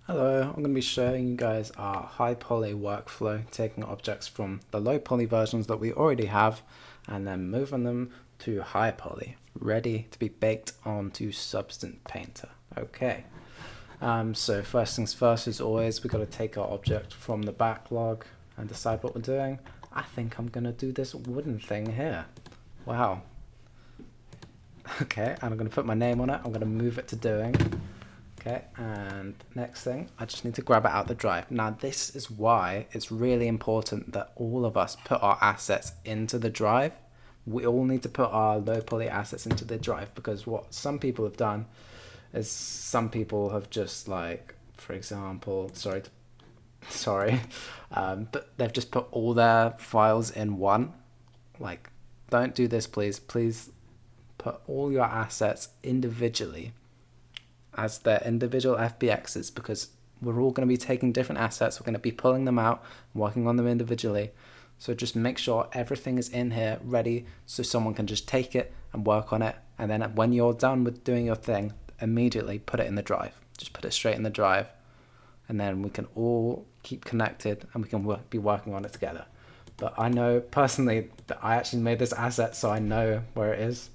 Hello, I'm going to be showing you guys our high poly workflow, taking objects from the low poly versions that we already have and then moving them to high poly, ready to be baked onto Substance Painter. Okay, so first things first, as always, we've got to take our object from the backlog and decide what we're doing. I think I'm going to do this wooden thing here. Wow. Okay, and I'm going to put my name on it. I'm going to move it to doing. Okay, and next thing, I just need to grab it out the drive. Now this is why it's really important that all of us put our assets into the drive. We all need to put our low poly assets into the drive, because what some people have done is some people have just, like, for example, but they've just put all their files in one. Like, don't do this, please. Please put all your assets individually as their individual FBXs, because we're all going to be taking different assets. We're going to be pulling them out and working on them individually. So just make sure everything is in here ready so someone can just take it and work on it. And then when you're done with doing your thing, immediately put it in the drive. Just put it straight in the drive. And then we can all keep connected and we can be working on it together. But I know personally that I actually made this asset, so I know where it is.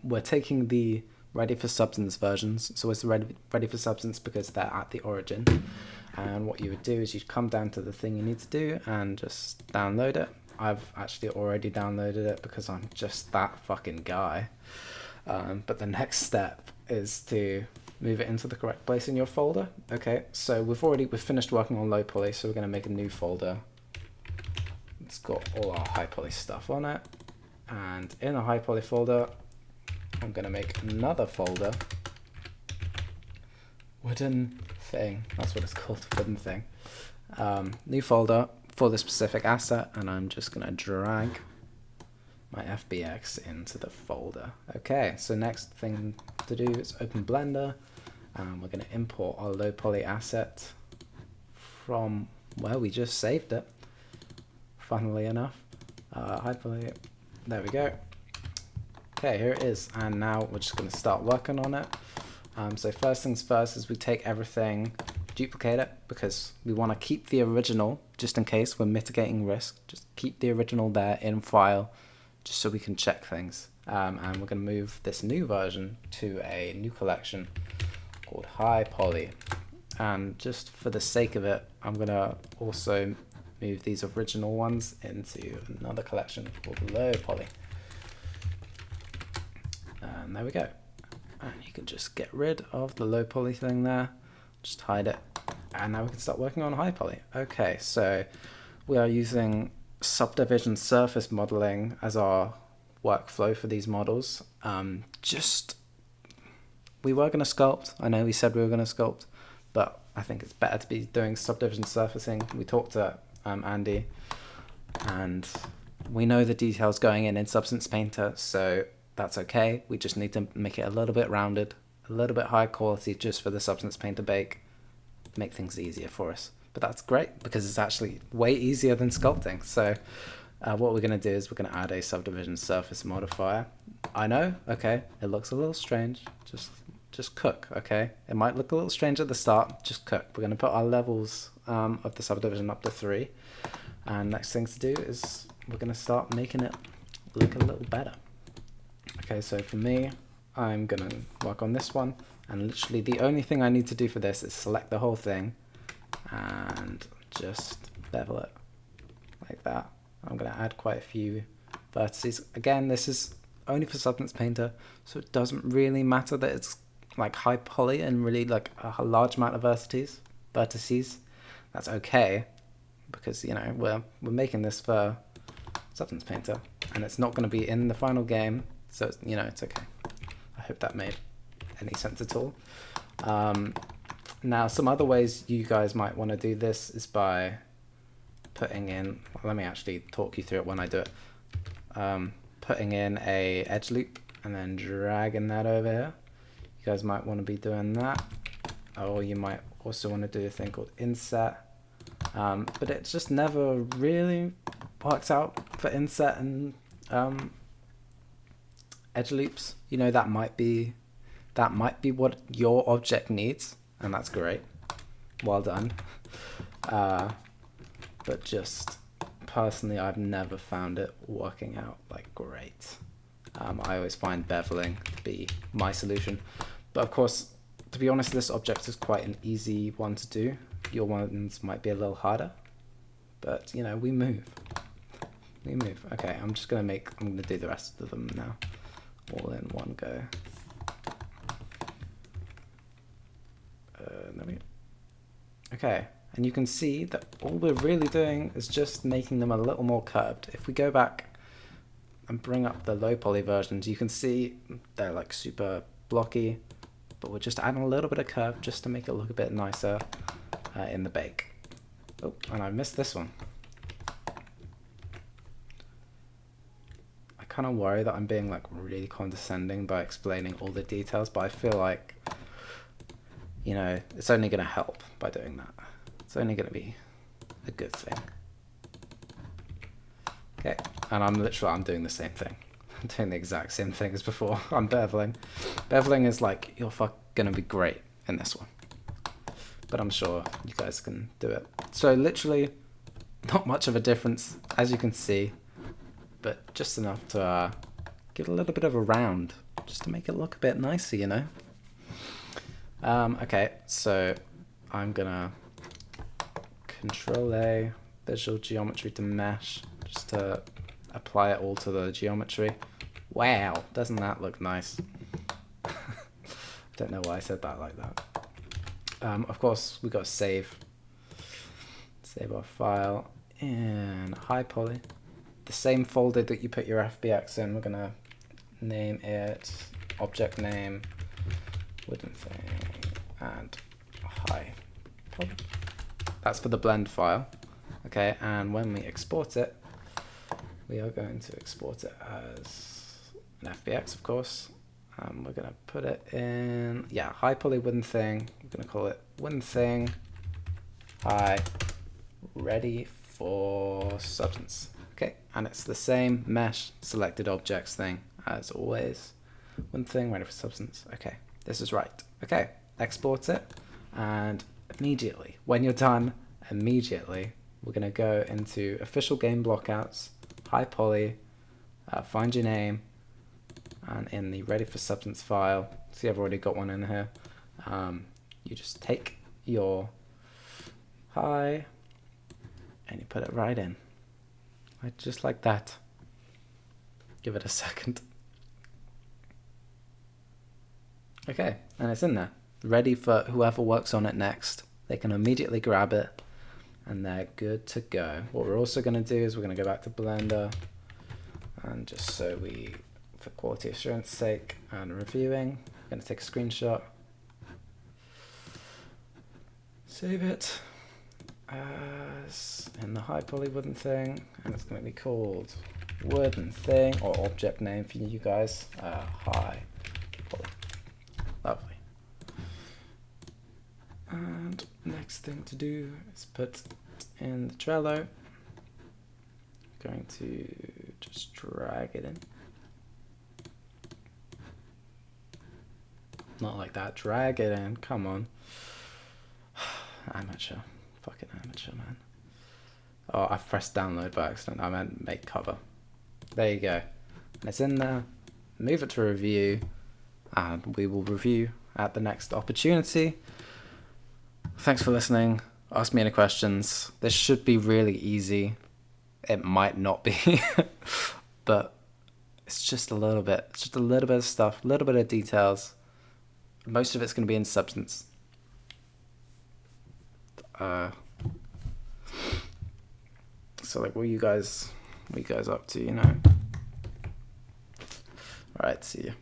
We're taking the ready for substance versions, so it's ready for substance because they're at the origin. And what you would do is you'd come down to the thing you need to do and just download it. I've actually already downloaded it because I'm just that fucking guy. But the next step is to move it into the correct place in your folder. Okay, so we've finished working on low poly, so we're going to make a new folder. It's got all our high poly stuff on it, and in a high poly folder I'm going to make another folder, wooden thing, that's what it's called, wooden thing. New folder for the specific asset, and I'm just going to drag my FBX into the folder. Okay, so next thing to do is open Blender, and we're going to import our low poly asset from where we just saved it, funnily enough. High poly, there we go. Okay, here it is, and now we're just going to start working on it. So first things first is we take everything, duplicate it, because we want to keep the original, just in case we're mitigating risk. Just keep the original there in file, just so we can check things. And we're going to move this new version to a new collection called High Poly. And just for the sake of it, I'm going to also move these original ones into another collection called Low Poly. And there we go. And you can just get rid of the low poly thing there, just hide it, and now we can start working on high poly. Okay, so we are using subdivision surface modeling as our workflow for these models. We were going to sculpt. I know we said we were going to sculpt, but I think it's better to be doing subdivision surfacing. We talked to Andy, and we know the details going in Substance Painter, so that's okay. We just need to make it a little bit rounded, a little bit higher quality, just for the Substance Painter bake, make things easier for us. But that's great because it's actually way easier than sculpting. So what we're going to do is we're going to add a subdivision surface modifier. I know, okay, it looks a little strange. Just cook, okay? It might look a little strange at the start, just cook. We're going to put our levels of the subdivision up to 3. And next thing to do is we're going to start making it look a little better. Okay, so for me, I'm going to work on this one, and literally the only thing I need to do for this is select the whole thing and just bevel it like that. I'm going to add quite a few vertices. Again, this is only for Substance Painter, so it doesn't really matter that it's like high poly and really like a large amount of vertices. That's okay, because, you know, we're making this for Substance Painter, and it's not going to be in the final game. So, you know, it's okay. I hope that made any sense at all. Now, some other ways you guys might want to do this is by putting in, well, let me actually talk you through it when I do it. Putting in a edge loop and then dragging that over here. You guys might want to be doing that. Or you might also want to do a thing called inset. But it just never really works out for inset and edge loops. You know, that might be what your object needs, and that's great. well done. But just personally, I've never found it working out like great. I always find beveling to be my solution. But of course, to be honest, this object is quite an easy one to do. Your ones might be a little harder, but you know, we move. We move. Okay, I'm gonna do the rest of them now, all in one go. Okay, and you can see that all we're really doing is just making them a little more curved. If we go back and bring up the low poly versions, you can see they're like super blocky, but we're just adding a little bit of curve just to make it look a bit nicer in the bake. Oh, and I missed this one. I kind of worry that I'm being like really condescending by explaining all the details, but I feel like, you know, it's only going to help by doing that. It's only going to be a good thing. Okay, and I'm doing the same thing. I'm doing the exact same thing as before. I'm beveling. Beveling is like, you're going to be great in this one. But I'm sure you guys can do it. So literally, not much of a difference, as you can see, but just enough to give it a little bit of a round, just to make it look a bit nicer, you know? Okay, so I'm gonna Control A, visual geometry to mesh, just to apply it all to the geometry. Wow, doesn't that look nice? Don't know why I said that like that. Of course, we got to save our file in HighPoly. The same folder that you put your FBX in, we're gonna name it object name wooden thing and HighPoly. That's for the blend file. Okay, and when we export it, we are going to export it as an FBX, of course. We're going to put it in, yeah, HighPoly wooden thing. We're going to call it wooden thing hi ready for substance. Okay, and it's the same mesh selected objects thing as always. Wooden thing ready for substance. Okay, this is right. Okay, export it, and immediately, when you're done, immediately, we're going to go into official game blockouts, HighPoly, find your name, and in the ready for substance file, see I've already got one in here, you just take your hi and you put it right in, right, just like that. Give it a second. Okay, and it's in there, ready for whoever works on it next. They can immediately grab it and they're good to go. What we're also going to do is we're going to go back to Blender, and just so we, for quality assurance sake and reviewing, I'm going to take a screenshot, save it as in the HighPoly wooden thing, and it's going to be called wooden thing, or object name for you guys, HighPoly. Lovely. And next thing to do is put in the Trello. Going to just drag it in. Not like that, drag it in, come on. Amateur, fucking amateur, man. Oh, I've pressed download by accident, I meant make cover. There you go. And it's in there, move it to review, and we will review at the next opportunity. Thanks for listening. Ask me any questions. This should be really easy. It might not be, but it's just a little bit. It's just a little bit of stuff, a little bit of details. Most of it's going to be in Substance. So like, what are you guys up to, you know? All right, see you.